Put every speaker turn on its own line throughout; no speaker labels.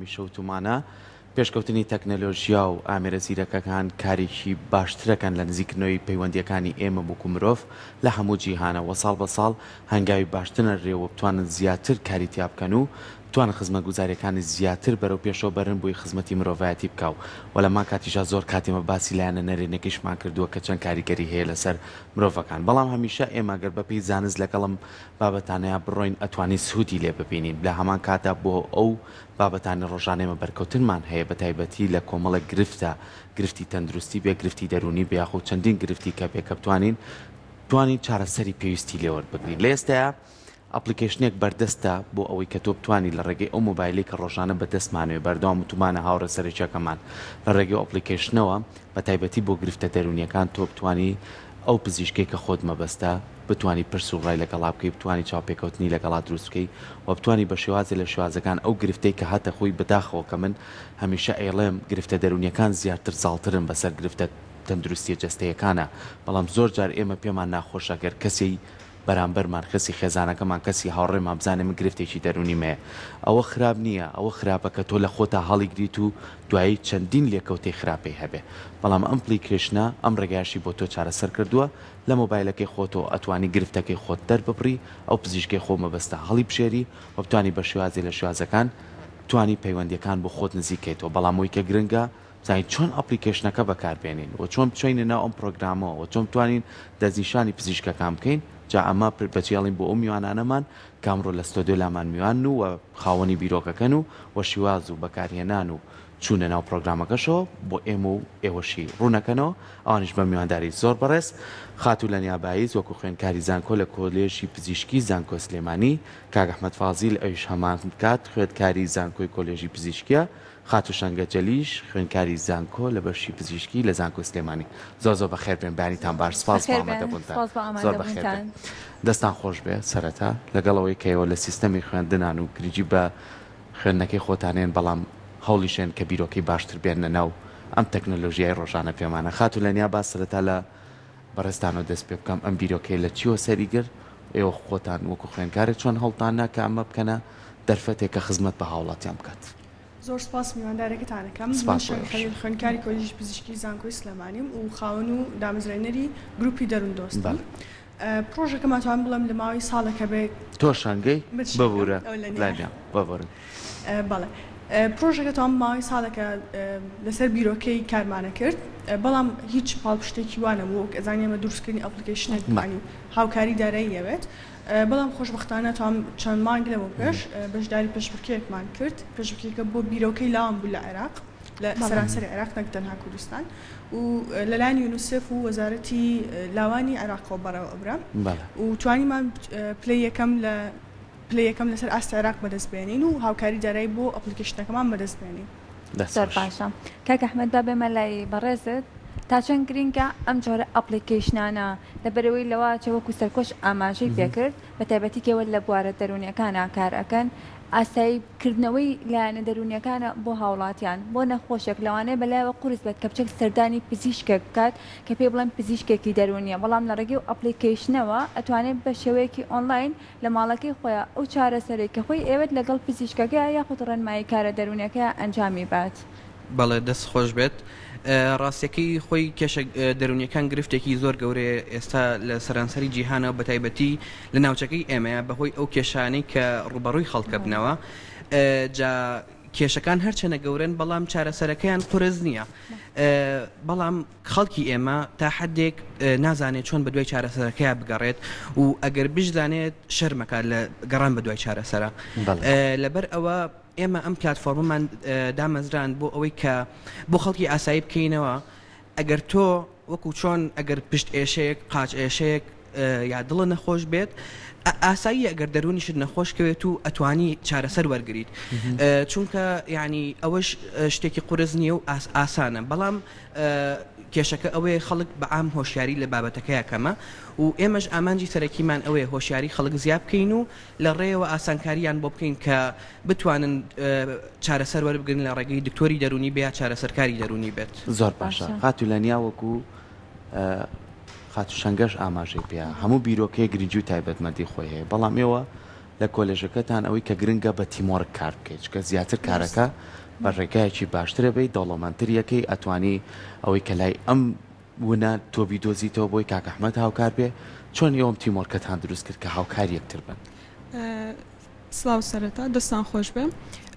هەمیشە وتمانە پێشکەوتنی تەکنەلۆژیا و ئامێرە زیرەکەکان کارێکی باشترەکەن لە نزیکردنەوەی پەیوەندیەکانی ئێمە بووکو مرۆڤ لە هەموو جیهانەوە ساڵ بە ساڵ هەنگاوی باشترە ڕێوە بتوانن زیاتر کاری تیا بکەن و توانە خزمەت گوزاریەکانی زیاتر بەرەو پێشەوە بەرن بۆی خزمەتی مرۆڤایەتی بکاو و لەمان کاتیژا زۆر کاتێمە باسی لایەنە نەرێنێکیشمان کردووە کە چەند کاریگەری هەیە لەسەر مرۆڤەکان بەڵام هەمیشە ئێمە گەر بەپی زانست لەگەڵم بابەتانەیە بڕۆین ئەتوانی سوودی لێ ببینین لە هەمان کاتا بۆ ئەو بابەتانی ڕۆژانێمە بەرکەوتنمان هەیە بە تایبەتی لە کۆمەڵە گرفتە گرفتی تەندروستی بێ گرفتی دەرونی بێخۆ چەندین گرفتی کە پێکە بتوانین چارەسەری پێویستی لێوە بگرین لە ئێستایا ئەپلیکیشنێک بەردەستە بۆ ئەوەی کە تۆ بتوانی لە ڕێگەی ئەو مۆبایلی کە ڕۆژانە بەدەستمانوێ بەردەوام وتمانە هاوڕە سەرچەکەمان لە ڕێگەی ئەپلیکیشنەوە بە تایبەتی بۆ گرفتە دەرونیەکان تۆ بتانی ئەو پزیشکی کە خۆت مەبەستە بتانی پرس و ڕای لەگەڵا بکەی بتانی چاوپێکەوتنی لەگەڵا دروست بکەی و بتانی بە شێوازی لە شێوازەکان ئەو گرفتەی کە هاتە خۆی بەداخەوە کە من هەمیشە ئێڵێم گرفتە دەرونیەکان زیاتر زاڵترن بەسەر گرفتە تەندروستی جەستەیەکانە بەڵام زۆر جار ئێمە پێمان ناخۆشە گەر کەسی بەرامبەرمان کەسی خێزانەکەمان کەسی هاوڕێمان بزانێ من گرفتێکی دەرونی مێ ئەوە خراپ نییە ئەوە خراپە کە تۆ لە خۆتا هەڵی گریت و دوایی چەندین لێکەوتەی خراپەی هەبێ بەڵام ئەمپلیکیشنە ئەم ڕێگایشی بۆ تۆ چارەسەر کردووە لە مۆبایلەکەی خۆتەوە ئەتوانی گرفتەکەی خۆت دەرببڕی ئەو پزیشکی خۆ مەبەستە هەڵی بشێری و بتانی بە شێوازی لە شێوازەکان توانی پەیوەندیەکان بۆ خۆت نزیکەیتەوە بەڵام ئەوی کە گرنگە زای چۆن ئەپلیکیشنەکە بەکاربێنین و چۆن بچینە ناو ئەم پرۆگرامەوە و چۆن بتوانین دەستنیشانی پزیشکەکان بکەین جا ئەمە بەچێڵین بۆ ئەو میوانانەمان کامڕۆ لە ستۆدیۆ لامان میوان و خاوەنی بیرۆکەکەن و وەشیواز و بەکارهێنان و چوونە ناو پرۆگرامەکەشەوە بۆ ئێمە و ئێوەشی ڕوونەکەنەوە ئەوانش بە میوانداری زۆر بەڕێز خاتو لە نیاباییز وەکو خوێندکاری زانکۆ لە کۆلێژی پزیشکی زانکۆ سلێمانی کاک ئەحمەد فازیل ئەویش هەمان بکات خوێندکاری زانکۆی کۆلێژی پزیشکیە خاتو شەنگە جەلیش خوێندکاری زانکۆ لە بەشی پزیشکی لە زانکۆ سلێمانی زۆر زۆر بەخێر بێن بانیتان باش سپاس بۆ ئامادەبوونتان زۆر بەخێر بێن دەستان خۆش بێ سەرەتا لەگەڵەوەی کەیەوە لە سیستەمی خوێندنان و گرنگی بە خوێندنەکەی خۆتانێن بەڵام هەوڵیشێن کە بیرۆکەی باشتر بێنە ناو ئەم تەکنۆلۆژیای ڕۆژانە پێمانە خاتو لە نیا با سەرەتا لە بەڕێستانەوە دەست پێ بکەم ئەم بیرۆکەی لە چیوە سەریگر ئێوە خۆتان وەکو خوێندکارێک چۆن هەڵتانە کە ئەمە بکەنە دەرفەتێک کە خزمەت بە هاوڵاتیان بکات
زۆر سپاس میواندارێکتانەکەم خوێندکاری کۆلێژی پزیشکی زانکۆی سلێمانیم و خاوەن و دامەزرێنەری گروپی دەروندۆستم پرۆژەکەمان توان بڵێم لە ماوەی ساڵەکە بێ
تۆ شەنگەی ببوورە بەبڕن
بەڵێ پرۆژەکە تام ماوەی ساڵەکە لەسەر بیرۆکەی کارمانە کرد بەڵام هیچ پاڵپشتێکی وانە بوو ئەزانانی ئەمە دروستکردنی ئەپلیکیشنێکمانی هاوکاری داراییەوێت بەڵام خۆشبەختانە تام چەند مانگ لەوە پێش بەشداری پێشبڕکێکمان کرد پێشبڕکێکە بۆ بیرۆکەی لاوان بوو لە عێراق لە سەرانسەری عێراق نەک تەنها کوردستان و لەلایەن یونیسف و وەزارەتی لاوانی عێراقەوە بەڕێوە ئەبرا و توانیمان پلەی یەکەم لەسەر ئاستی عێراق بەدەستبێنین و هاوکاری دارایی بۆ ئەپلیکیشنەکەمان بەدەستبێنین
زۆر باشە کاک ئەحمەد با بێمە لای بەڕێزت تا چەند گرینگە ئەم جۆرە ئەپلیکیشنانە لەبەرەوەی لەوە چەوەکو سەرکۆش ئاماژەی پێکرد بە تایبەتی کێوە لە بوارە دەرونیەکانە کار ئەەکەن ئاساییکردنەوەی لایەنە دەرونیەکانە بۆ هاوڵاتیان بۆ نەخۆشێک لەوانەیە بەلایەوە قورس بێت کە بچێک سەردانی پزیشکێک بکات کە پێ بڵێن پزیشکێکی دەرونیە بەڵام لە ڕێگەی و ئەپلیکیشنەوە ئەتوانێت بە شێوەیەکی ئۆنلاین لە ماڵەکەی خۆیان ئەو چارەسەرێک کە خۆی ئێوێت لەگەڵ پزیشکەکە یاخود ڕێنمایی کارە دەرونیەکە ئەنجامی بات
بەڵێ دەست خۆش بێت ڕاستیەکەی خۆی کێشە دەرونیەکان گرفتێکی زۆر گەورەیە ئێستا لە سەرانسەری جیهانەوە بە تایبەتی لە ناوچەکەی ئێمەیە بەهۆی ئەو کێشانەی کە ڕوبەڕووی خەڵکە بنەوە جا کێشەکان هەرچەنە گەورن بەڵام چارەسەرەکەیان قورس نییە بەڵام خەڵکی ئێمە تا حدێک نازانێت چۆن بە دوای چارەسەرەکەیان بگەڕێت و ئەگەر بژدانێت شەرمەکە لە گەڕان بە دوای چارەسەرە لەبەر ئەوە ئێمە ئەم پلتفۆرممان دامەزران بۆ ئەوەی کە بۆ خەڵکی ئاسایی بکەینەوە ئەگەر تۆ وەکو چۆن ئەگەر پشت ئێشەیەک قاچ ئێشەیەک یا دڵە نەخۆش بێت ئاسایی ئەگەر دەرونیشت نەخۆشکەوێت و ئەتوانی چارەسەر وەرگریت چونکە یعنی ئەوەش شتێکی قورس نییە و ئاسانە بەڵام کێشەکە ئەوەیە خەڵک بە عام هۆشیاری لە بابەتەکەی کەمە و ئێمەش ئامانجی سەرەکیمان ئەوەیە هۆشیاری خەڵک زیاد بکەین و لە ڕێەوە ئاسانکاریان بۆ بکەین کە بتوانن چارەسەر وەربگرن لە ڕێگەی دکتۆری دەرونی بێ چارەسەرکاری دەرونی بێت
زۆر باشە خاتو لە نیاوەکو خاتو شەنگەش ئاماژەی پێ هەموو بیرۆکەی گرنگی و تایبەتمەندی خۆی هەیە بەڵام ئێوە لە کۆلێژەکەتان ئەوەی کە گرنگە بە تیمۆر کار بکەیت کە زیاتر کارەکە بە ڕێگایەکی باشترە بێت دەوڵەمەندتریەکەی ئەتوانی ئەوەی کە لای ئەم وونە تۆبی دۆزیتەوە بۆی کاک ئەحمەد هاوکار بێ چۆن ئێوەم تیمۆرکەتان دروست کرد کە هاوکار یەکتر بن
سلااو سەرەتا دەستان خۆش بێ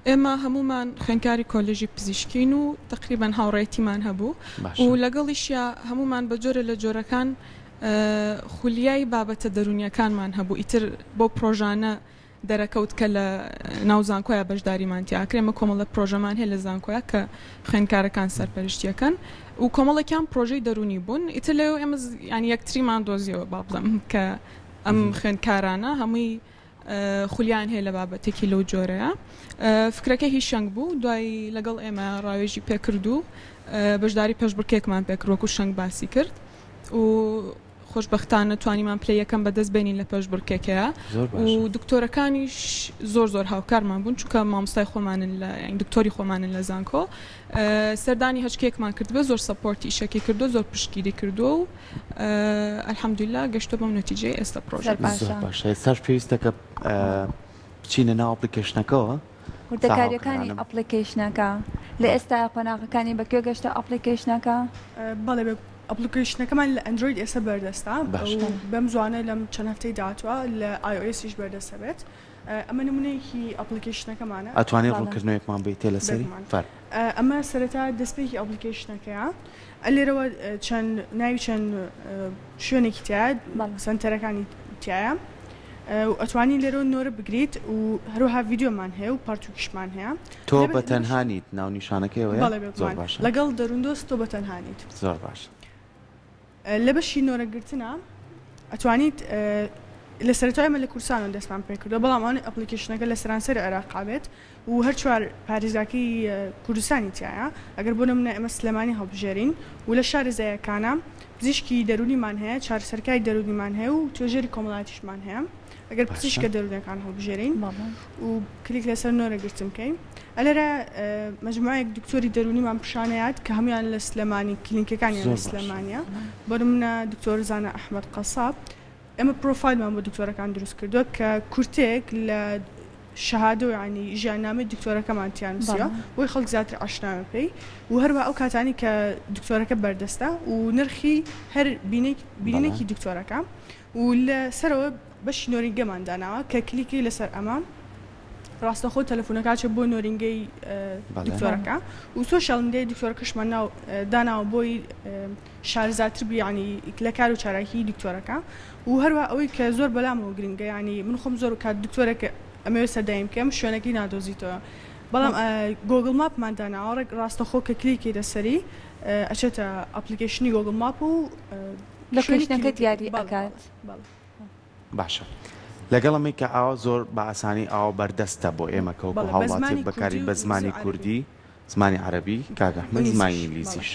ئێمە هەمومان خوێندکاری کۆلێژی پزیشکین و تقریبان هاوڕێتیمان هەبوو و لەگەڵیشیا هەمومان بە جۆرە لە جۆرەکان خولیای بابەتە دەرونیەکانمان هەبوو ئیتر بۆ پرۆژانە دەرەکەوت کە لە ناو زانکۆیە بەشداریمانتیاکرێمە کۆمەڵە پرۆژەمان هەیە لە زانکۆیە کە خوێندکارەکان سەرپەرشتیەکەن و کۆمەڵێکیان پرۆژەی دەرونی بوون ئیتر لەوێ ئێمە ینی یەکتریمان دۆزیەوە با بڵێم کە ئەم خوێندکارانە هەمووی خولیان هەیە لە بابەتێکی لەو جۆرەیە فکرەکە هیچ شەنگ بوو دوای لەگەڵ ئێمە ڕاوێژی پێکرد و بەشداری پێشبڕکێکمان پێکرد وەکو شەنگ باسی کرد و خۆشبەختانە توانیمان پلە یەکەم بەدەست بێنین لە پێشبڕکێکەیە و دکتۆرەکانیش زۆر هاوکارمان بوون چونکە مامۆستای خۆمانن لە دکتۆری خۆمانن لە زانکۆ سەردانی هەچکێکمان کردبێ زۆر سەپۆرتی ئیشەکەی کردو زۆر پشتگیری کردو و ئەلحەمدولیلا گەشتە بەم نەتیجەی ئێستا پرۆژە
باشە ئێستاش پێویستە کە بچینە ناو ئەپلیکیشنەکەەوە
وردەکاریەکانی ئەپلیکیشنەکە لە ئێستا قۆناغەکانی بەکوێ گەشتە ئەپلیکیشنەکە
بەڵێ ئەپلیکیشنەکەمان لە ئەندروید ئێستا بەردەستە بەم زوانە لەم چەند هەفتەی داهاتوە لە iOSیش بەردەستە بێت ئەمە نمونەیەکی ئەپلیکیشنەکەمانە
ئەتوانێت ڕوونکردنەوەیەکمان بێتێ لەسەری
ئەمە سەرەتا دەستپێکی ئەپلیکیشنەکەیە لێرەوە چەند ناوی چەند شوێنێکی تایە سنتەرەکانی تایە ئەتوانی لێرەوە نۆرە بگریت و هەروها ڤیددیۆمان هەیە و پارتوکیشمان هەیە
تۆ بە تەنهانیت ناونیشانەکەیەوە
لەگەڵ دەروندۆست تۆ بە تەنهانیت
زۆر باش
لە بەشی نۆرەگرتنە ئەتوانیت لە سەرەتایمە لە کورسانە دەستمان پێکردو بەڵام ئەوانە ئەپلیکیشنەکە لە سەرانسەر عێراقا بێت و هەر چوار پارێزگاکەی کوردستانی تایە ئەگەر بۆ نمونە ئێمە سلێمانی هەڵبژێرین و لە شارەزایەکانە پزیشکی دەرونیمان هەیە چارەسەرکای دەرونیمان هەیە و توێژەری کۆمەڵایەتیشمان هەیە ئەگەر پزیشکە دەرونیەکان هەڵبژێرین و کلیک لەسەر نۆرەگرتن بکەین ئەلێرە مەجموعەیەک دکتۆری دەرونیمان پیشانەیەات کە هەمویان لە سلێمانی کلینیکەکانیان لە سلێمانیە بۆ نمونە دکتۆر زانە ئەحمەد قەساب ئێمە پرۆفایلمان بۆ دکتۆرەکان دروست کردووە کە کورتێک لە شەهادە و ینی ژیاننامەی دکتۆرەکەمانتیان نووسیوە بۆی خەڵک زیاتر ئاشنا پێی و هەروە ئەو کاتانی کە دکتۆرەکە بەردەستە و نرخی هەر بینینێکی دکتۆرەکە و لەسەرەوە بەشی نۆرینگەمان داناوە کە کلیکی لەسەر ئەمە ڕاستەخۆ تەلەفۆنەکە بۆ نۆرینگەی دکتۆرەکە و سۆشیال میدیای دکتۆرەکەشمان داناوە بۆی شارزاتر بیانی لە کار و چاراکی دکتۆرەکە و هەروە ئەوەی کە زۆر بەلامەوە گرنگە ینی من خۆم زۆر کات دکتۆرەکە ئەمەوێ سەردایم بکەم شوێنەکەی نادۆزیتەوە بەڵام گۆگڵ ماپمان داناوە ڕاستەخۆ کە کلیکی لەسەری ئەچێتە ئەپلیکیشنی گۆگڵ ماپ و
لۆکیشنەکە دیاری ئەکات
باشە لەگەڵەمی کە ئاوا زۆر بە ئاسانی ئاوا بەردەستە بۆ ئێمە کەوکو هاوڵاتی بەکاری بە زمانی کوردی زمانی عەرەبی کاک ئەحمەد زمانی ئینگلیزیش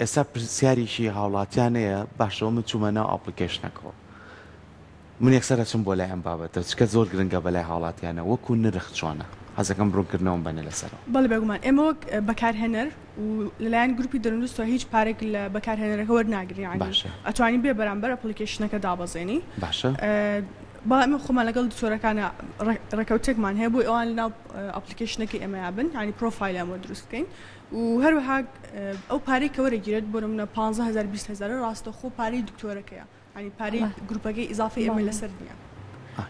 ئێستا پرسیاریشی هاوڵاتیانەیە باشەوە من چوومە ناو ئەپلیکیشنەکەەوە من یەکسەر چم بۆ لای ئەم بابەتە چکە زۆر گرنگە بەلای هاوڵاتیانە وەکو نرخ چۆنە حەزەکەم ڕوونکردنەوە بنێ لەسەرەوە
بەڵێ بێگومان ئێمە وەک بەکارهێنەر و لەلایەن گروپی دەرونوستەوە هیچ پارێک لە بەکارهێنەرەکە وەرناگرین ئەتوانی بێ بەرامبەر ئەپلیکیشنەکە دابەزێنی
باشە
بەڵام ئێمە خۆمان لەگەڵ دکتۆرەکانە ڕێکەوتێکمان هەیە بۆی ئەوان لەناو ئەپلیکیشنەکەی ئێمە بن ینی پرۆفایلەمە دروست بکەین و هەروەها ئەو پارەی کە وەرەگیرێت بۆ نمونە 15,000 20,000 ڕاستەخۆ پارەی دکتۆرەکەیە ینی پارەی گروپەکەی ئیزافی ئێمە لەسەر نییە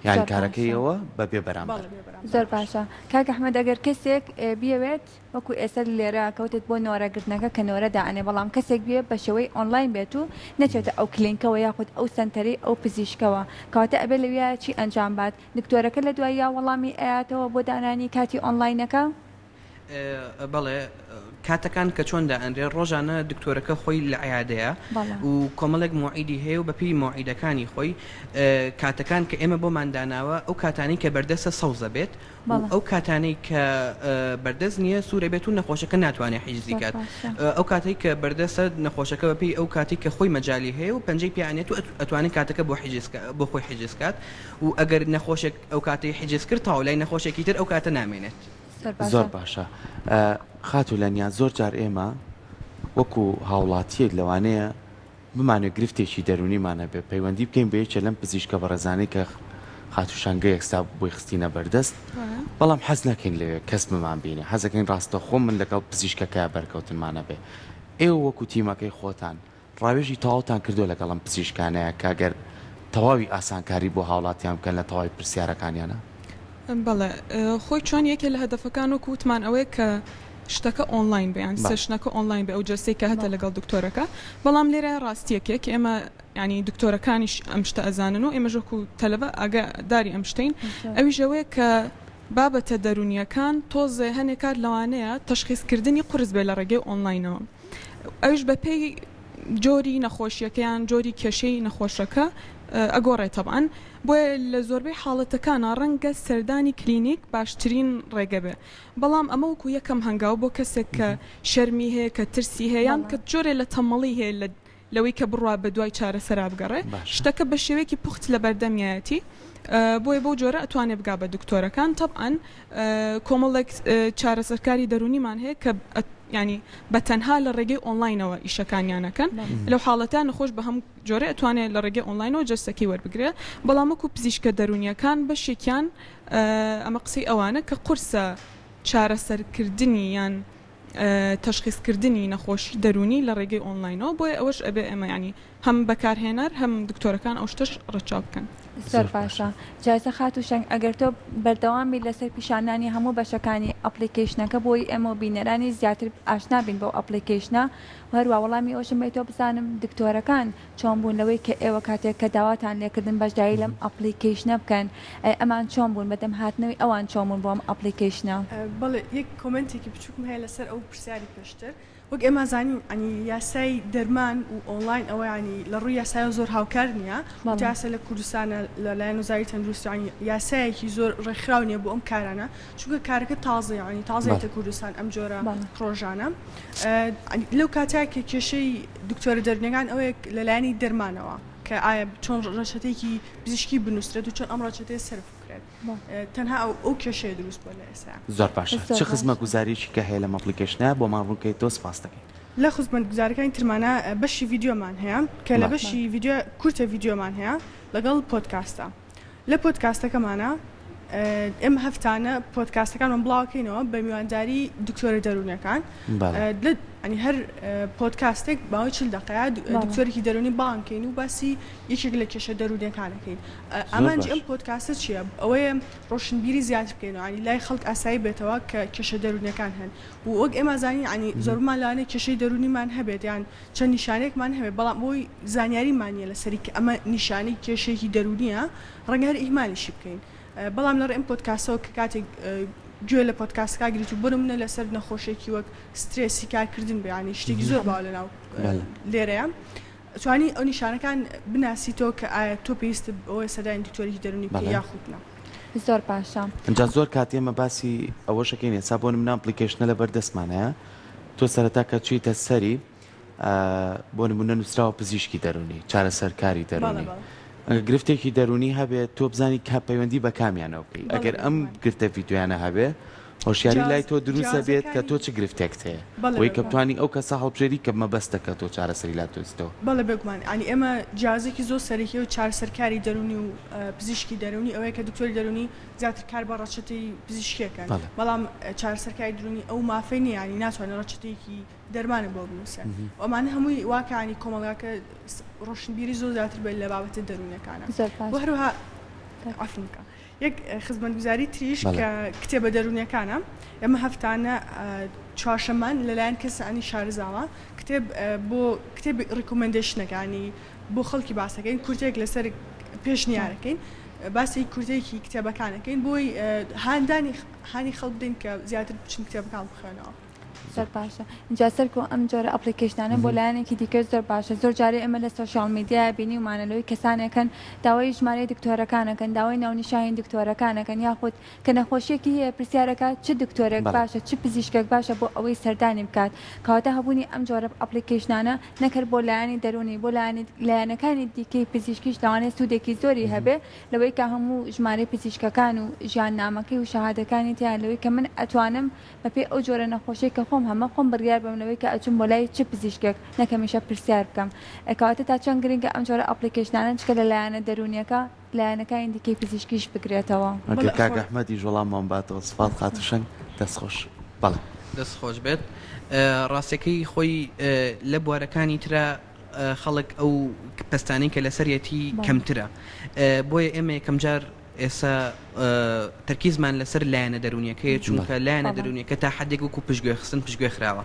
یان کارەکەیەوە بەبێ بەرامبەر
زۆر باشە کاک ئەحمەد ئەگەر کەسێک بیاوێت وەکو ئێستا لێرە کەوتێت بۆ نۆرەگرتنەکە کە نۆرە داانێ بەڵام کەسێک بێ بە شێوەی ئۆنلاین بێت و نەچێتە ئەو کلینکەوە یاخود ئەو سنتەری ئەو پزیشکەوە کەواتە ئەبێ لەویە چی ئەنجام بات دکتۆرەکە لە دوای یا وەڵامی ئاياتەوە بۆ دانانی کاتی ئۆنلاینەکە
بەڵێ کاتەکان کە چۆندا ئەندێ ڕۆژانە دکتۆرەکە خۆی لە عیادەیە و کۆمەڵێک موعیدی هەیە و بەپی موعیدەکانی خۆی کاتەکان کە ئێمە بۆمان داناوە ئەو کاتانی کە بەردەستە سەوزە بێت ئەو کاتانی کە بەردەست نییە سوورە بێت و نەخۆشەکە ناتوانێت حیجزی کات ئەو کاتی کە بەردەستە نەخۆشەکە بەپی ئەو کاتی کە خۆی مەجای هەیە و پەنجەی پیانێت و ئەتوانێت کاتەکە بۆ خۆی حیجز کات و ئەگەر نەخۆشێک ئەو کاتی حیجز کرد تاو لای نەخۆشێکی تر ئەو کاتە نامێنێت
زۆر باشە خاتو لەنیا زۆر جار ئێمە وەکو هاوڵاتیەک لەوانەیە بمانێت گرفتێکی دەرونیمانە بێ پەیوەندی بکەین بە یەکێ لەم پزیشکە بە ڕێزانەی کە خاتوشانگە یەکستا بۆی خستینە بەردەست بەڵام حەز ناکەین لێ کەس بمان بینێ حەزەکەین ڕاستە خۆم من لەگەڵ پزیشکەکە بەرکەوتنمانە بێ ئێوە وەکو تیمەکەی خۆتان ڕاوێژی تەواوتان کردو لەگەڵم پزیشکانەیە کاگەر تەواوی ئاسانکاری بۆ هاوڵاتیان بکەن لە تەواوی پرسیارەکانیانە
بەڵێ خۆی چۆن یەکێ لە هەدەفەکان و کووتمان ئەوەیە کە شتەکە ئۆنلاین بێیان سەرشنەکە ئۆنلاین بێ ئەو جەستەی کە هەتە لەگەڵ دکتۆرەکە بەڵام لێرە ڕاستیەکێک ئێمە ینی دکتۆرەکانیش ئەم شتە ئەزانن و ئێمە ژۆکو تەلەبە ئاگاداری ئەم شتین ئەویش ئەوەیە کە بابەتە دەرونیەکان تۆزێ هەنێک کار لەوانەیە تەشخیصکردنی قورس بێ لە ڕێگەی ئۆنلاینەوە ئەویش بەپێی جۆری نەخۆشیەکەیان جۆری کێشەی نەخۆشەکە ئەگۆڕێت تەبعاً بۆیە لە زۆربەی حاڵەتەکانە ڕەنگە سەردانی کلینیک باشترین ڕێگە بێ بەڵام ئەمە وەکو یەکەم هەنگاو بۆ کەسێک کە شەرمی هەیە کە ترسی هەیەیان کە جۆرێ لە تەمەڵی هەیە لەوەی کە بڕوا بە دوای چارەسەرا بگەڕێ شتەکە بە شێوەیەکی پوخت لە بەردەمیایەتی بۆیە بۆ جۆرە ئەتوانێ بگا بە دکتۆرەکان تەبعاً کۆمەڵێک چارەسەرکاری دەرونیمان هەیە کە ینی بە تەنها لە ڕێگەی ئۆنلاینەوە ئیشەکانیانەکەن لەو حاڵەتیان نەخۆش بە هەم جۆرە ئەتوانێت لە ڕێگەی ئۆنلاینەوە جەستەکەی وەربگرێ بەڵام وەکو پزیشکە دەرونیەکان بەشێکیان ئەمە قسەی ئەوانە کە قورسە چارەسەرکردنی یان تەشخیصکردنی نەخۆشی دەرونی لە ڕێگەی ئۆنلاینەوە بۆیە ئەوەش ئەبێ ئێمە ینی هەم بەکارهێنەر هەم دکتۆرەکان ئەو شتەش ڕەچاو بکەن
زۆر باشە جایزە خاتوشنگ ئەگەر تۆ بەردەوامی لەسەر پیشانانی هەموو بەشەکانی ئەپلیکیشنەکە بۆی ئێمە بینەرانی زیاتر ئاشنا بین بۆ ئەپلیکیشنە هەروە وەڵامی ئەوشم بێت تۆ بزانم دکتۆرەکان چۆن بوون لەوەی کە ئێوە کاتێک کە داواتان لێکردن بەشداری لەم ئەپلیکیشنە بکەن ئەمان چۆن بوون بەدەم هاتنەوەی ئەوان چۆن بوون بۆ ئەم ئەپلیکیشنە
بەڵێ یەک کۆمنتێکی بچووکم هەیە لەسەر ئەو پرسیاری پێشتر وەک ئێمە زانین ئەنی یاسای دەرمان و ئۆنلاین ئەوە ینی لە ڕووی یاسای زۆر هاوکار نییە جاسە لە کوردستانە لەلایەن وزاری تەندروستیانی یاسایەکی زۆر ڕێکخراو نیە بۆ ئەم کارانە چونکە کارەکە تازە ینی تازەیەتە کوردستان ئەم جۆرە پرۆژانە لەو کاتێک کە کێشەی دکتۆرە دەرونیەکان ئەوەیە لەلایەنی دەرمانەوە کە ئایا چۆن ڕەچەتێکی پزیشکی بنووسرێت و چۆن ئەم ڕەچەتێ سرف تەنها ئەو کێشەیە دروست بۆ لە ئێستا
زۆر باشە چه خزمەت گوزاریشی کە هەیە لە ئەپلیکیشنە بۆ ماڕوونکەی تۆ سپاس دەکەین
لە خزمەت گوزاریەکانی ترمانە بەشی ڤیدیۆمان هەیە کە لە بەشی ڤیدیۆ کورتە ڤیدیۆمان هەیە لەگەڵ پۆدکاستە لە پۆدکاستەکەمانە ئێمە هەفتانە پۆدکاستەکانمان بڵاوکەینەوە بە میوانداری دکتۆرە دەرونیەکان ئەنی هەر پۆدکاستێک باوەی 40 دقەیە دکتۆرێکی دەرونی باڵانکەین و باسی یەکێک لە کێشە دەرونیەکانەکەین ئەمانجی ئەم پۆدکاستە چییە ئەوەیە ڕۆشنبیری زیاتر بکەینەوە ینی لای خەڵک ئاسایی بێتەوە کە کێشە دەرونیەکان هەن و وەک ئێمە زانین ینی زۆرمان لەوانەیە کێشەی دەرونیمان هەبێت یان چەند نیشانەیەکمان هەبێت بەڵام بۆی زانیاریمانیە لەسەری کە ئەمە نیشانەی کێشەیەکی دەرونیە ڕەنگە هەر ئیهمالیشی بکەین بەڵام لەڕێ ئەم پۆدکاستەوە کە کاتێک گوێ لە پۆدکاستکا گریت و بڕم منە لەسەر نەخۆشێکی وەک سترێسی کارکردن بەیانی شتێکی زۆر باو لەناو لێرەیە توانی ئەو نیشانەکان بناسیتەوە کە ئایا تۆ پێویستە ئەوە سەدای دکتۆری دەرونی بکە یاخودنا
زۆر باشە
ئەجا زۆر کاتێمە باسی ئەوەشەکەین ێستا بۆ نمونە ئەپلیکیشنە لە بەردەستمانەیە تۆ سەرەتا کە چوویتە سەری بۆ نمونە نووسراوە پزیشکی دەرونی چارەسەرکاری دەرونی گرفتێکی دەرونی هەبێت تۆ بزانی کا پەیوەندی بە کامیانەوە بکەی ئەگەر ئەم گرتە ڤیدیۆیانە هەبێ هۆشیاری لای تۆ دروستە بێت کە تۆ چ گرفتێک هەیە وەی کە بتوانی ئەو کەسە هەڵبژێری کە مەبەستەکە تۆ چارەسەری لا تۆستەوە
بەڵێ بگومان ئەنی ئێمە جیازێکی زۆر سەرەکی و چارەسەرکاری دەرونی و پزیشکی دەرونی ئەوەیە کە دکتۆری دەرونی زیاتر کار بە ڕەچەتی پزیشکیەکەن بەڵام چارەسەرکاری دەرونی ئەو مافەی نیە ینی ناتوانێت ڕەچەتێکی دەرمانە بۆ بنووسێت ئەمانە هەمووی واکەانی کۆمەڵگاکە ڕۆشنبیری زۆر زیاتر بێت لە بابەتە دەرونیەکانە بۆ هەروەها عەفوکە یەک خزمەتگوزاری تریش کە کتێبە دەرونیەکانە ئێمە هەفتانە چوارشەمان لەلایەن کەسانی شارزاوە کتێب بۆ کتێب ڕیکۆمەندێشنەکانی بۆ خەڵکی باسەکەین کورتێک لەسەر پێشنیارەکەین باسی کورتێکی کتێبەکانەکەین بۆی هانی خەڵک بدەین کە زیاتر بچین کتێبەکان بخوێنەوە
زۆر باشە اینجا سەرکۆ ئەم جۆرە ئەپلیکیشنانە بۆ لایەنێکی دیکە زۆر باشە زۆر جارێ ئەمە لە سۆشیال میدیا بینی ومانەلەوەی کەسانێکن داوای ژمارەی دکتۆرەکانەکەن داوای ناونیشانی دکتۆرەکانەکەن یاخود کە نەخۆشیێکی هەیە پرسیارەکە چ دکتۆرێک باشە چ پزیشکێک باشە بۆ ئەوەی سەردانی بکات کەواتە هەبوونی ئەم جۆرە ئەپلیکیشنانە نەکرد بۆ لایەنی دەرونی بۆ لایەنەکانی دیکەی پزیشکیش لەوانەیە سوودێکی زۆری هەبێ لەوەی کە هەموو ژمارەی پزیشکەکان و ژیاننامەکەی و شەهادەکانی تیان لەوەی کە من ئەتوانم بەپێ ئەو جۆرە نەخۆشی کە خۆم هەمە خۆم بڕیار بەمنەوەی کە ئەچم بۆ لای چ پزیشکێک نەکەمیشە پرسیار بکەم کەواتە تا چەند گرنگە ئەم جۆرە ئەپلیکیشنانە چکە لەلایەنە دەرونیەکە لایەنەکانی دیکەی پزیشکیش بگرێتەوە.
ئەگەر کاک ئەحمەدی ژۆڵامان باتەوە سپات خاتوشەنگ دەستخۆش بەڵێ
دەست خۆش بێت ڕاستیەکەی خۆی لە بوارەکانی ترە خەڵک ئەو پستانی کە لەسەرەتی کەمترە بۆیە ئێمە یەکەم جار ئێستا تەرکیزمان لەسەر لایەنە دەرونیەکەی چونکە لایەنە دەرونیەکە تا حدێک وەکو پشتگوێ خستن پشتگوێ خراوە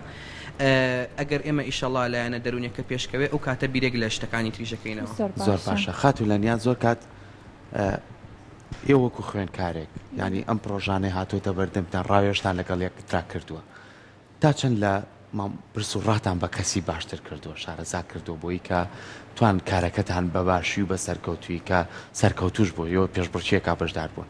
ئەگەر ئێمە ئیشەڵا لایەنە دەرونیەکە پێشکەوێ ئەو کاتە بیرێک لە شتەکانی تریژەکەینەوە
زۆر باشە خاتو لەنیان زۆر کات ئێ وەکو خوێندکارێک ینی ئەم پرۆژانەی هاتوۆتە بەردەمتان ڕاوێشتان لەگەڵ یەکترا کردووە تا چەند لە پرسوڕاتان بە کەسی باشتر کردووە شارەزا کردو بۆی کە توان کارەکەتان بە باشی و بە سەرکەوتوی کە سەرکەوتوش بۆ یەوە پێشبڕچیەکە بەشدار بوون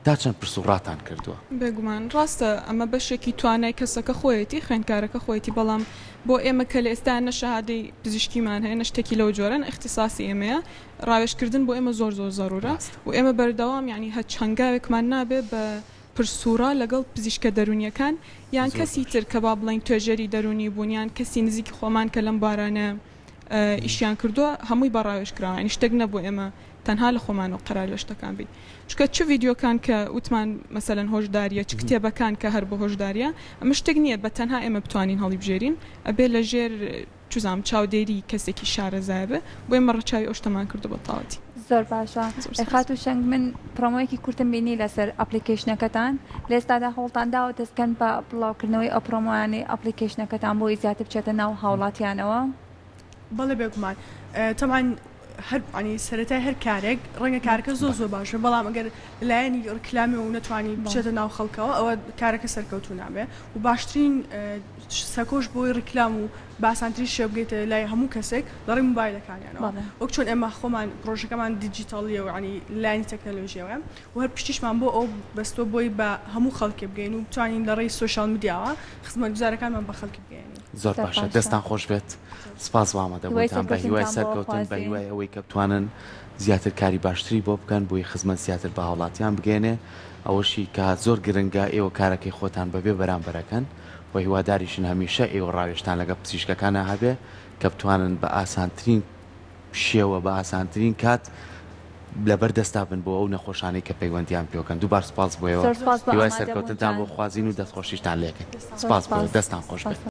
تا چەند پرسوڕاتان کردووە
بێگومان ڕاستە ئەمە بەشێکی توانای کەسەکە خۆیەتی خوێندکارەکە خۆیەتی بەڵام بۆ ئێمە کە لە ئێستا نەشەهادەی پزیشکیمان هەیە نەشتێکی لەو جۆرەن اختصاسی ئێمەیە ڕاوێشکردن بۆ ئێمە زۆر زۆر زەرورە و ئێمە بەردەوام یعنی هەچ هەنگاوێکمان نابێ بە پرسوورە لەگەڵ پزیشکە دەرونیەکان یان کەسی تر کە با بڵین توێژەری دەرونی بوونیان کەسی نزیکی خۆمان کە لەم بارانە ئیشیان کردووە هەمووی بەڕاوێشکراوە ینی شتێک نەبوو ئێمە تەنها لە خۆمانەوە قەرار لە شتەکان بین چکە چ ڤیددیۆکان کە وتمان مەسەلەن هۆشداریە چ کتێبەکان کە هەر بە هۆشداریە ئەمە شتێک نییە بە تەنها ئێمە بتوانین هەڵی بژێرین ئەبێ لە ژێر چوزام چاودێری کەسێکی شارەزای بێ بۆ ئێمە ڕەچاوی ئەو شتەمان کردو بە تاواتی
زۆر باشە خاتو شەنگ من پرۆمۆیەکی کورتم بینی لەسەر ئەپلیکیشنەکەتان لە ئێستادا هەوڵتانداوە دەستکەن بە بڵاوکردنەوەی ئەو پرۆمۆیانی ئەپلیکیشنەکەتان بۆی زیاتر بچێتە ناو هاوڵاتیانەوە
بەڵێ بێگومان تەمان هەر ینی سەرەتای هەر کارێک ڕەنگە کارەکە زۆر زۆر باشە بەڵام ئەگەر لایەنی ڕکلامی و نەتوانی بچێتە ناو خەڵکەوە ئەوە کارەکە سەرکەوتو نابێ و باشترین سەکۆش بۆی ڕکلام و باسانتری شێ بگەیتە لای هەموو کەسێک لەڕێی موبایلەکانیانەوە وەک چۆن ئێمە خۆمان پرۆژەکەمان دیجیتاڵیە و ینی لایەنی تەکنەلۆژیەوە و هەر پشتیشمان بۆ ئەو بەستۆ بۆی بە هەموو خەڵکی بگەین و بتوانین لە ڕێی سۆشیال میدیاوە خزمەتگوزارەکانمان بە خەڵکی بگەین
زۆر باشە دەستان خۆش بێت سپاس وامەدەبووتان بە هیوای سەرکەوتن بە هیوای ئەوەی کە بتوانن زیاتر کاری باشتری بۆ بکەن بۆی خزمەت زیاتر بە هاوڵاتیان بگەێنێ ئەوەشی کە زۆر گرنگە ئێوە کارەکەی خۆتان بەبێ بەرامبەرەکەن و هیواداریشن هەمیشە ئێوە ڕاوێشتان لەگە پزیشکەکانە هەبێ کە بتوانن بە ئاسانترین شێوە بە ئاسانترین کات لەبەر دەستا بن بۆ ئەو نەخۆشانەی کە پەیوەندیان پێوەکەن دووبار سپاس بۆیەوە هیوای سەرکەوتنتان بۆ خوازین و دەستخۆشیشتان لێکن سپاس بۆ دەستان خۆش بێت